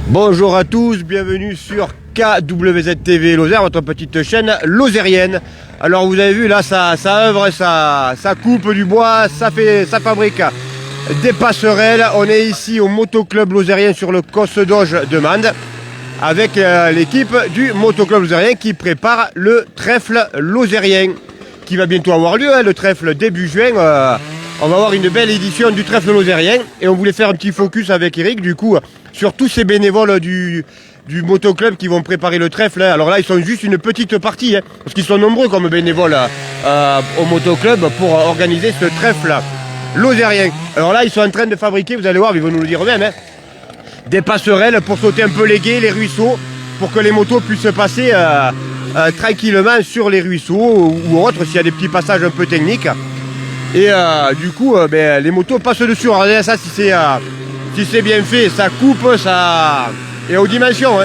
Bonjour à tous, bienvenue sur KWZ TV Lozère, votre petite chaîne lozérienne. Alors vous avez vu là, ça œuvre, ça coupe du bois, ça fabrique des passerelles. On est ici au motoclub lozérien sur le Cos Doge de Mende avec l'équipe du motoclub lozérien qui prépare le trèfle lozérien qui va bientôt avoir lieu, le trèfle début juin. On va avoir une belle édition du trèfle lozérien et on voulait faire un petit focus avec Eric du coup sur tous ces bénévoles du motoclub qui vont préparer le trèfle. Alors là ils sont juste une petite partie parce qu'ils sont nombreux comme bénévoles au motoclub pour organiser ce trèfle lozérien. Alors là ils sont en train de fabriquer, vous allez voir, ils vont nous le dire eux-mêmes, des passerelles pour sauter un peu les gués, les ruisseaux, pour que les motos puissent passer tranquillement sur les ruisseaux ou autres s'il y a des petits passages un peu techniques. Et du coup, les motos passent dessus. Regardez ça, si c'est bien fait, ça coupe, ça... Et aux dimensions.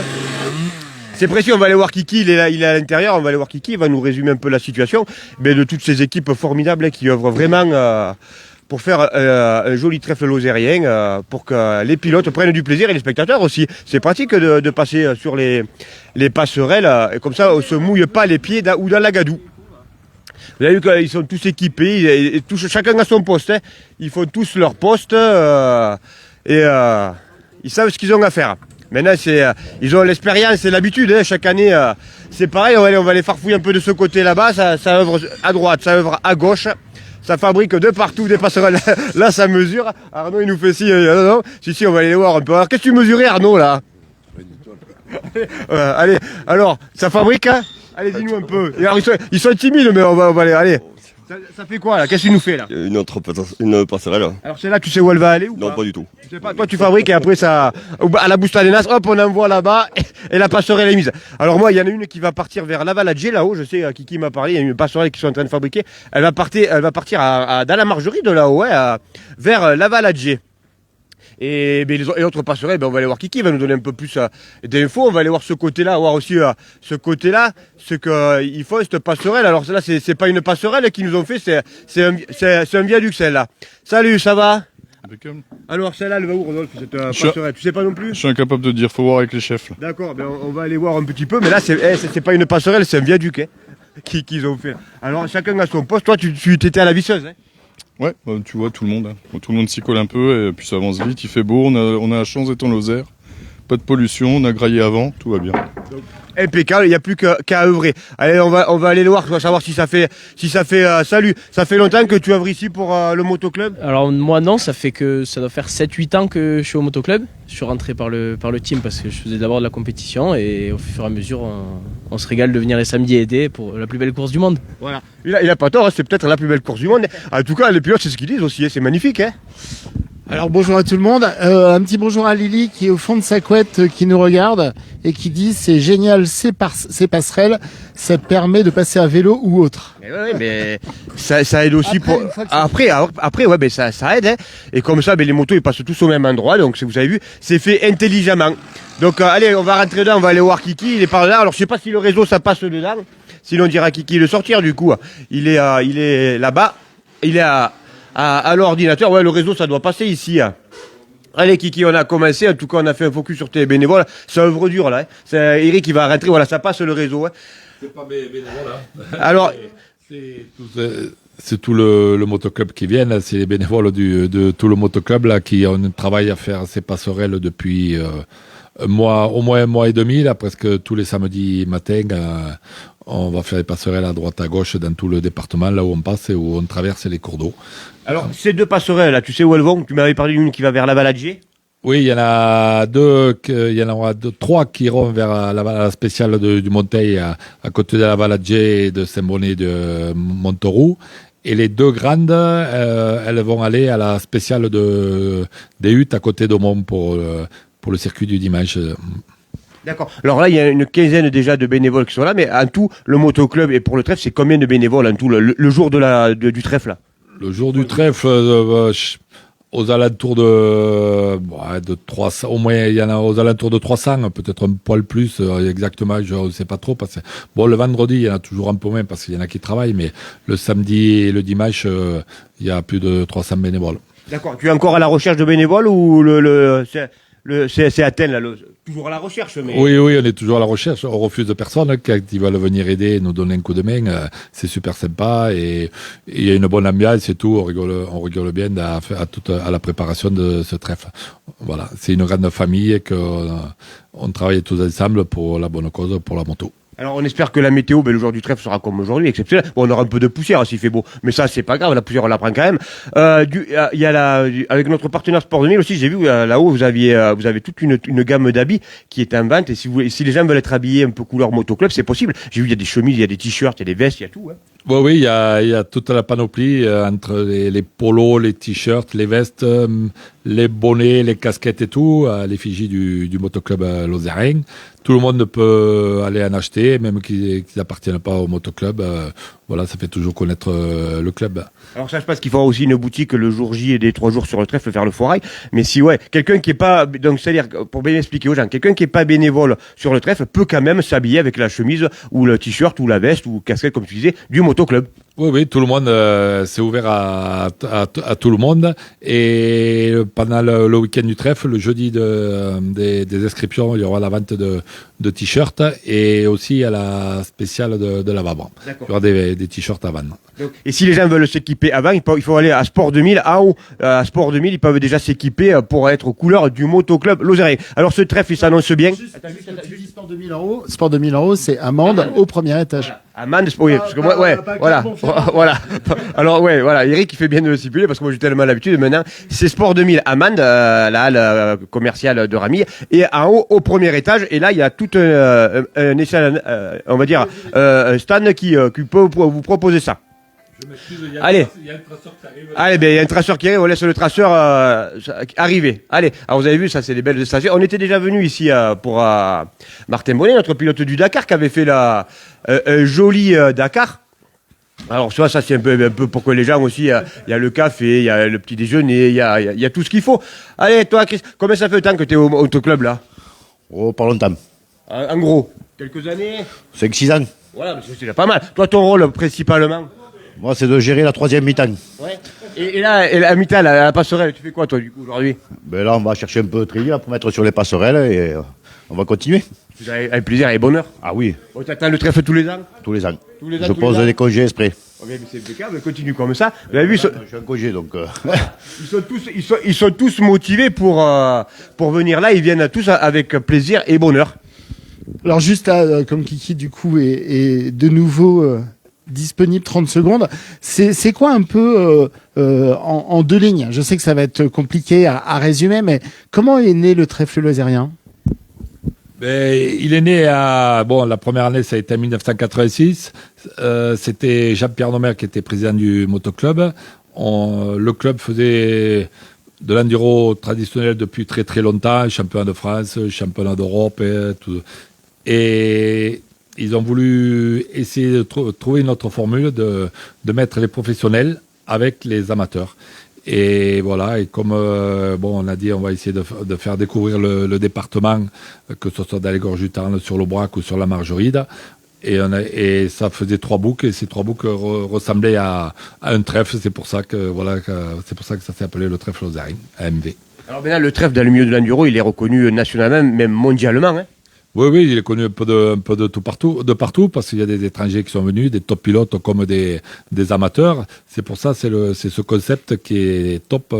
C'est précis, on va aller voir Kiki, il est à l'intérieur, on va aller voir Kiki, il va nous résumer un peu la situation de toutes ces équipes formidables qui œuvrent vraiment pour faire un joli trèfle lozérien, pour que les pilotes prennent du plaisir et les spectateurs aussi. C'est pratique de passer sur les passerelles, et comme ça on ne se mouille pas les pieds ou dans la gadoue. Vous avez vu qu'ils sont tous équipés, chacun à son poste. Ils font tous leur poste et ils savent ce qu'ils ont à faire. Maintenant, ils ont l'expérience et l'habitude. Chaque année, c'est pareil. On va les farfouiller un peu de ce côté là-bas. Ça œuvre à droite, ça œuvre à gauche. Ça fabrique de partout des passerelles. Là, ça mesure. Arnaud, il nous fait si. Non. Si, on va aller les voir un peu. Alors, qu'est-ce que tu mesurais, Arnaud, là? Allez, alors, ça fabrique, Allez, dis-nous un peu. Et alors, ils sont timides, mais on va aller. Allez. Ça fait quoi là? Qu'est-ce qu'il nous fait là? Une passerelle. Alors celle-là, tu sais où elle va aller ou Non, pas du tout. Je sais pas, toi tu fabriques et après ça, à la Boustadenas, hop, on envoie là-bas et la passerelle est mise. Alors moi, il y en a une qui va partir vers Lavaladier là-haut, je sais, Kiki m'a parlé, il y a une passerelle qui sont en train de fabriquer. Elle va partir dans la margerie de là-haut, vers Lavaladier. Et les autres passerelles, on va aller voir Kiki, il va nous donner un peu plus d'infos. On va aller voir ce côté-là, voir aussi ce côté-là, ce qu'ils font, cette passerelle. Alors là, c'est pas une passerelle qu'ils nous ont fait, c'est un viaduc celle-là. Salut, ça va? Alors celle-là, elle va où, Rodolphe, cette passerelle? Tu sais pas non plus? Je suis incapable de dire, faut voir avec les chefs. Là. D'accord, on va aller voir un petit peu, mais là, c'est pas une passerelle, c'est un viaduc qu'ils ont fait. Alors chacun a son poste. Toi, tu étais à la visseuse, Ouais, tu vois, tout le monde. Tout le monde s'y colle un peu, et puis ça avance vite, il fait beau, on a la chance d'être en Lozère. Pas de pollution, on a graillé avant, tout va bien. Impeccable, il n'y a plus qu'à œuvrer. Allez, on va aller le voir, savoir si ça fait salut. Ça fait longtemps que tu œuvres ici pour le motoclub? Alors moi non, ça doit faire 7-8 ans que je suis au motoclub. Je suis rentré par le team parce que je faisais d'abord de la compétition et au fur et à mesure on se régale de venir les samedis aider pour la plus belle course du monde. Voilà, il a pas tort, c'est peut-être la plus belle course du monde. En tout cas, les pilotes, c'est ce qu'ils disent aussi, c'est magnifique. Alors bonjour à tout le monde, un petit bonjour à Lily qui est au fond de sa couette qui nous regarde et qui dit c'est génial ces passerelles, ça permet de passer à vélo ou autre. Mais ça aide aussi après, ça aide et comme ça les motos ils passent tous au même endroit, donc vous avez vu c'est fait intelligemment. Donc allez, on va rentrer dedans, on va aller voir Kiki, il est par là. Alors je sais pas si le réseau ça passe dedans, sinon on dira à Kiki de sortir du coup. Il est là-bas, il est à l'ordinateur. Ouais, le réseau ça doit passer ici. Allez Kiki, on a commencé, en tout cas on a fait un focus sur tes bénévoles, c'est œuvre dure là. C'est Eric qui va rentrer, voilà, ça passe le réseau. C'est pas mes bénévoles. Alors c'est tout le motoclub qui vient, c'est les bénévoles de tout le motoclub là, qui ont un travail à faire ces passerelles depuis au moins un mois et demi, là, presque tous les samedis matins. On va faire les passerelles à droite à gauche dans tout le département, là où on passe et où on traverse les cours d'eau. Alors, ces deux passerelles, là, tu sais où elles vont? Tu m'avais parlé d'une qui va vers Lavaladier. Oui, il y en a trois qui iront vers la spéciale du Monteil, à côté de Lavaladier et de Saint-Bonnet de Montauroux. Et les deux grandes, elles vont aller à la spéciale des Huttes, à côté d'Aumont, pour le circuit du dimanche. D'accord. Alors là, il y a une quinzaine déjà de bénévoles qui sont là, mais en tout, le motoclub et pour le trèfle, c'est combien de bénévoles en tout, le jour du trèfle là? Le jour du trèfle, aux alentours de 300, au moins il y en a aux alentours de 300, peut-être un poil plus, exactement, je ne sais pas trop. Parce que, le vendredi, il y en a toujours un peu moins parce qu'il y en a qui travaillent, mais le samedi et le dimanche, il y a plus de 300 bénévoles. D'accord. Tu es encore à la recherche de bénévoles ou c'est atteint là, toujours à la recherche. Mais... Oui, on est toujours à la recherche. On refuse de personne qui veulent venir aider, nous donner un coup de main. C'est super sympa et il y a une bonne ambiance et tout. On rigole bien à la préparation de ce trèfle. Voilà, c'est une grande famille et qu'on travaille tous ensemble pour la bonne cause, pour la moto. Alors on espère que la météo, le jour du trèfle sera comme aujourd'hui, exceptionnel. Bon, on aura un peu de poussière s'il fait beau, mais ça c'est pas grave, la poussière on la prend quand même. Il y a avec notre partenaire Sport 2000 aussi, j'ai vu là-haut vous avez toute une gamme d'habits qui est en vente et si les gens veulent être habillés un peu couleur motoclub, c'est possible. J'ai vu il y a des chemises, il y a des t-shirts, il y a des vestes, il y a tout. Hein. Oui, il y a toute la panoplie entre les polos, les t-shirts, les vestes, les bonnets, les casquettes et tout, à l'effigie du motoclub lozérien. Tout le monde peut aller en acheter, même qu'ils n'appartiennent pas au motoclub. Voilà, ça fait toujours connaître le club. Alors ça, je pense qu'il faudra aussi une boutique le jour J et des 3 jours sur le trèfle faire le foirail. Mais si quelqu'un qui est pas, donc c'est-à-dire pour bien expliquer aux gens, quelqu'un qui est pas bénévole sur le trèfle peut quand même s'habiller avec la chemise ou le t-shirt ou la veste ou casquette comme tu disais du motoclub. Oui, tout le monde, c'est ouvert à tout le monde. Et pendant le week-end du trèfle, le jeudi des inscriptions, il y aura la vente de t-shirts et aussi à la spéciale de l'avant. Il y aura des t-shirts à vendre. Et si les gens veulent s'équiper avant, il faut aller à Sport 2000, en haut. À Sport 2000, ils peuvent déjà s'équiper pour être aux couleurs du motoclub lozérien. Alors ce trèfle, il s'annonce bien. Sport 2000 euros. Sport 2000 euros, c'est amende au premier étage. Amende, oui, parce que moi, voilà. Alors, voilà, Eric, il fait bien de le stipuler, parce que moi, j'ai tellement l'habitude, maintenant, c'est Sport 2000, amende, la halle commerciale de Ramille, et en haut, au premier étage, et là, il y a tout un on va dire, un stand qui peut vous proposer ça. Allez, il y a un traceur qui arrive. Allez, il y a un traceur qui arrive, on laisse le traceur arriver. Allez, alors vous avez vu, ça c'est des belles stations. On était déjà venu ici pour Martin Bonnet, notre pilote du Dakar, qui avait fait un joli Dakar. Alors ça c'est un peu pour que les gens aussi, il y a le café, il y a le petit déjeuner, il y a tout ce qu'il faut. Allez, toi Chris, combien ça fait de temps que tu es au autoclub là? Oh, pas longtemps. En gros, quelques années? 5-6 ans. Voilà, mais c'est déjà pas mal. Toi, ton rôle principalement? Moi, c'est de gérer la 3e mi-temps. Ouais. Et là, la mi-temps, la passerelle, tu fais quoi toi du coup aujourd'hui? Ben là, on va chercher un peu de tri là, pour mettre sur les passerelles et on va continuer. Avec plaisir et bonheur. Ah oui, Bon, t'attends le trèfle tous les ans? tous les ans. Tous les ans, Je tous pose les ans. des congés exprès. Oh, mais c'est impeccable, continue comme ça. Vous avez vu, Je suis en congé donc. ils sont tous motivés pour venir là. Ils viennent tous avec plaisir et bonheur. Alors juste là, comme Kiki du coup est de nouveau disponible 30 secondes, c'est quoi un peu en 2 lignes? Je sais que ça va être compliqué à résumer, mais comment est né le trèfle lozérien? Il est né la première année, ça a été en 1986. C'était Jean-Pierre Nomer qui était président du motoclub. Le club faisait de l'enduro traditionnel depuis très très longtemps, championnat de France, championnat d'Europe et tout. Et ils ont voulu essayer de trouver une autre formule de mettre les professionnels avec les amateurs. Et voilà, et comme on a dit, on va essayer de faire découvrir le département, que ce soit dans les gorges du Tarn, sur l'Aubrac ou sur la Margeride. Et ça faisait 3 boucles, et ces 3 boucles ressemblaient à un trèfle. C'est pour ça que ça s'est appelé le trèfle lozérien, AMV. Alors maintenant, le trèfle dans le milieu de l'enduro, il est reconnu nationalement, même mondialement. Hein. Oui, il est connu un peu de partout, parce qu'il y a des étrangers qui sont venus, des top pilotes comme des amateurs. C'est pour ça, c'est ce concept qui est top,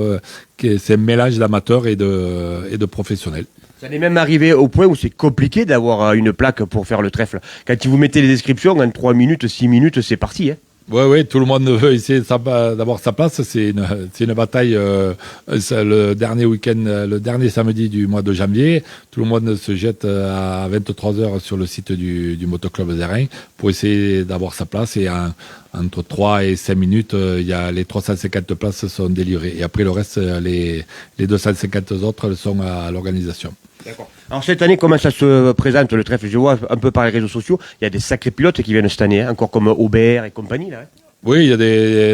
c'est un mélange d'amateurs et de professionnels. Ça est même arrivé au point où c'est compliqué d'avoir une plaque pour faire le trèfle. Quand vous mettez les descriptions, en 3 minutes, 6 minutes, c'est parti. Hein. Oui, tout le monde veut essayer d'avoir sa place. C'est une bataille. Le dernier week-end, le dernier samedi du mois de janvier, tout le monde se jette à 23h sur le site du motoclub lozérien pour essayer d'avoir sa place. Et entre 3 et 5 minutes, les 350 places sont délivrées. Et après, le reste, les 250 autres sont à l'organisation. D'accord. Alors cette année, comment ça se présente le trèfle? Je vois un peu par les réseaux sociaux, il y a des sacrés pilotes qui viennent cette année, hein, encore comme Aubert et compagnie. Là, hein. Oui,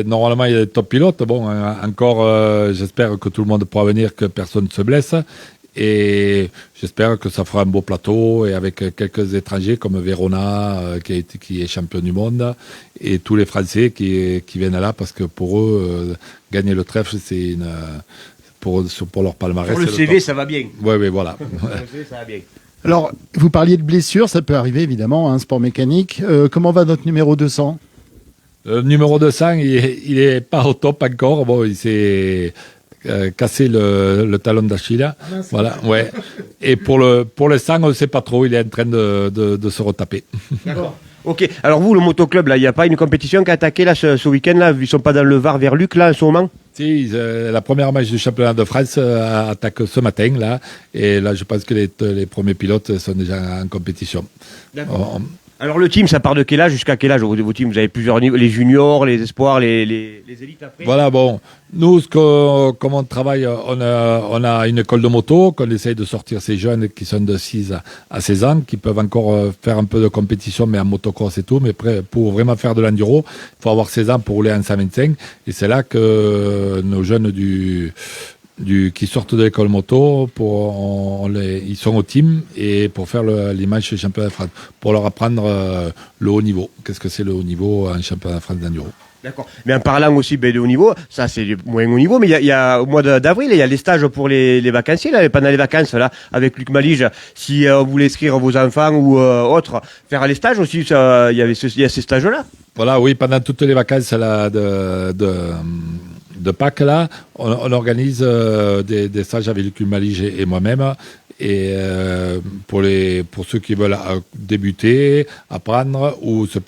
normalement, il y a des top pilotes. Bon, encore, j'espère que tout le monde pourra venir, que personne ne se blesse. Et j'espère que ça fera un beau plateau, et avec quelques étrangers comme Verona, qui est champion du monde, et tous les Français qui viennent là, parce que pour eux, gagner le trèfle, pour leur palmarès. Pour le c'est CV, top. ça va bien. Oui, voilà. Pour le CV, ça va bien. Alors, vous parliez de blessures, ça peut arriver évidemment, un sport mécanique. Comment va notre numéro 200 ? Le numéro 200, il est pas au top encore. Bon, il s'est cassé le talon d'Achille. Voilà, ouais. Et pour l'instant, on ne sait pas trop. Il est en train de se retaper. D'accord. Ok, alors vous, le motoclub, là, il n'y a pas une compétition qui a attaqué là, ce week-end, là, ils sont pas dans le Var vers Luc, là, en ce moment? Si, la première match du championnat de France attaque ce matin, là. Et là, je pense que les premiers pilotes sont déjà en compétition. D'accord. Alors le team, ça part de quel âge jusqu'à quel âge vos teams? Vous avez plusieurs niveaux, les juniors, les espoirs, les élites après? Voilà, bon, nous, comme on travaille, on a une école de moto, qu'on essaye de sortir ces jeunes qui sont de 6 à 16 ans, qui peuvent encore faire un peu de compétition, mais en motocross et tout, mais pour vraiment faire de l'enduro, il faut avoir 16 ans pour rouler en 125, et c'est là que nos jeunes qui sortent de l'école moto, ils sont au team et pour faire les matchs championnat de France, pour leur apprendre le haut niveau. Qu'est-ce que c'est le haut niveau en championnat de France d'enduro? D'accord. Mais en parlant aussi de haut niveau, ça c'est du moins haut niveau, mais il y a au mois d'avril, il y a les stages pour les vacanciers, là, pendant les vacances, là, avec Luc Malige, si vous voulez inscrire vos enfants ou autres, faire les stages aussi, il y a ces stages-là. Voilà, oui, pendant toutes les vacances là, de Pâques, là, on organise des stages avec Luc Malige et moi-même. Et pour ceux qui veulent débuter, apprendre ou se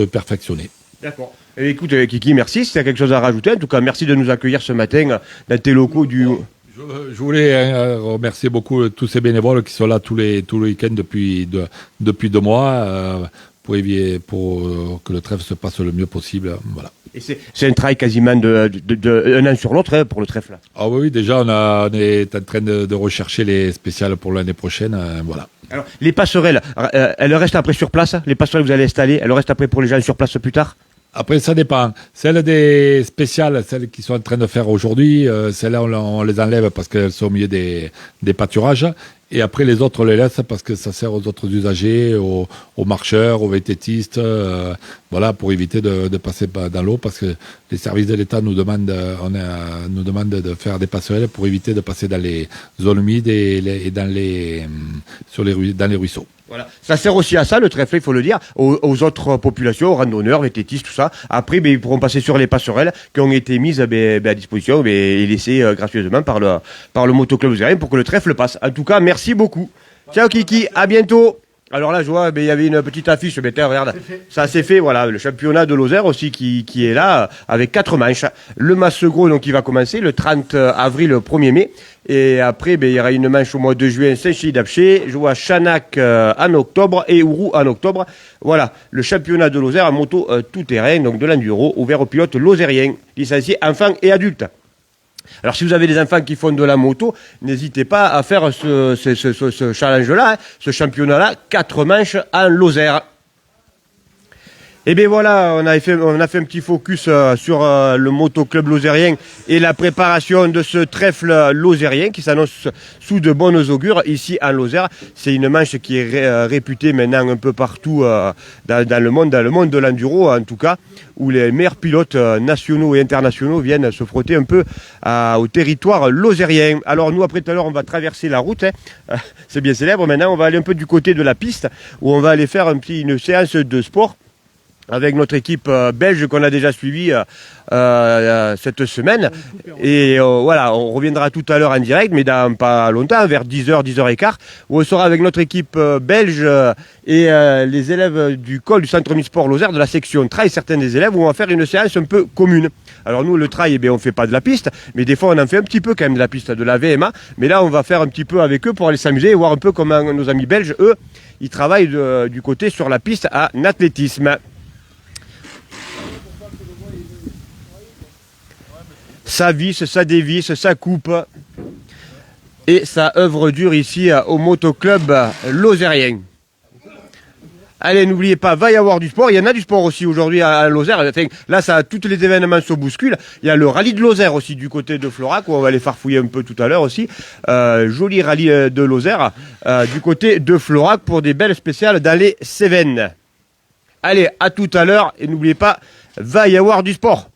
perfectionner. D'accord. Et écoute, Kiki, merci. Si tu as quelque chose à rajouter, en tout cas, merci de nous accueillir ce matin dans tes locaux du... Je voulais remercier beaucoup tous ces bénévoles qui sont là tous les week-ends depuis 2 mois pour que le trèfle se passe le mieux possible. Voilà. Et c'est un travail quasiment un an sur l'autre pour le trèfle. Ah oui, déjà on est en train de rechercher les spéciales pour l'année prochaine. Voilà. Alors, les passerelles, elles restent après sur place? Les passerelles que vous allez installer, elles restent après pour les gens sur place plus tard? Après, ça dépend. Celles des spéciales, celles qui sont en train de faire aujourd'hui, celles-là, on les enlève parce qu'elles sont au milieu des pâturages. Et après, les autres, on les laisse parce que ça sert aux autres usagers, aux marcheurs, aux vététistes, voilà, pour éviter de passer dans l'eau parce que les services de l'État nous demandent de faire des passerelles pour éviter de passer dans les zones humides et dans les ruisseaux. Voilà. Ça sert aussi à ça, le trèfle, il faut le dire, aux autres populations, aux randonneurs, vététistes, tout ça. Après, ils pourront passer sur les passerelles qui ont été mises à disposition et laissées gracieusement par le motoclub osérien pour que le trèfle passe. En tout cas, merci beaucoup. Ciao Kiki, à bientôt. Alors là, je vois, il y avait une petite affiche, mais tiens, regarde, ça s'est fait, voilà, le championnat de Lozère aussi qui est là, avec 4 manches. Le Massegros, donc, qui va commencer le 30 avril, le 1er mai. Et après, il y aura une manche au mois de juin, Saint-Chély-d'Apcher. Je vois Chanac en octobre et Ourou en octobre. Voilà, le championnat de Lozère en moto tout-terrain, donc de l'enduro, ouvert aux pilotes lozériens, licenciés enfants et adultes. Alors si vous avez des enfants qui font de la moto, n'hésitez pas à faire ce challenge-là, ce championnat-là, 4 manches en Lozère. Et bien voilà, on a fait un petit focus sur le motoclub lozérien et la préparation de ce trèfle lozérien qui s'annonce sous de bonnes augures ici en Lozère. C'est une manche qui est réputée maintenant un peu partout dans le monde de l'enduro en tout cas, où les meilleurs pilotes nationaux et internationaux viennent se frotter un peu au territoire lozérien. Alors nous, après tout à l'heure, on va traverser la route, c'est bien célèbre. Maintenant, on va aller un peu du côté de la piste, où on va aller faire une séance de sport avec notre équipe belge qu'on a déjà suivie cette semaine. Et voilà, on reviendra tout à l'heure en direct, mais dans pas longtemps, vers 10h, 10h15, où on sera avec notre équipe belge et les élèves du col du Centre Omnisport Lozère de la section trail, certains des élèves, où on va faire une séance un peu commune. Alors nous, le trail, on ne fait pas de la piste, mais des fois on en fait un petit peu quand même de la piste, de la VMA. Mais là, on va faire un petit peu avec eux pour aller s'amuser et voir un peu comment nos amis belges, eux, ils travaillent du côté sur la piste en athlétisme. Ça visse, ça dévisse, ça coupe. Et ça œuvre dur ici au motoclub lozérien. Allez, n'oubliez pas, va y avoir du sport. Il y en a du sport aussi aujourd'hui à Lozère. Enfin, là, tous les événements se bousculent. Il y a le rallye de Lozère aussi du côté de Florac, où on va aller farfouiller un peu tout à l'heure aussi. Joli rallye de Lozère du côté de Florac pour des belles spéciales dans les Cévennes. Allez, à tout à l'heure. Et n'oubliez pas, va y avoir du sport.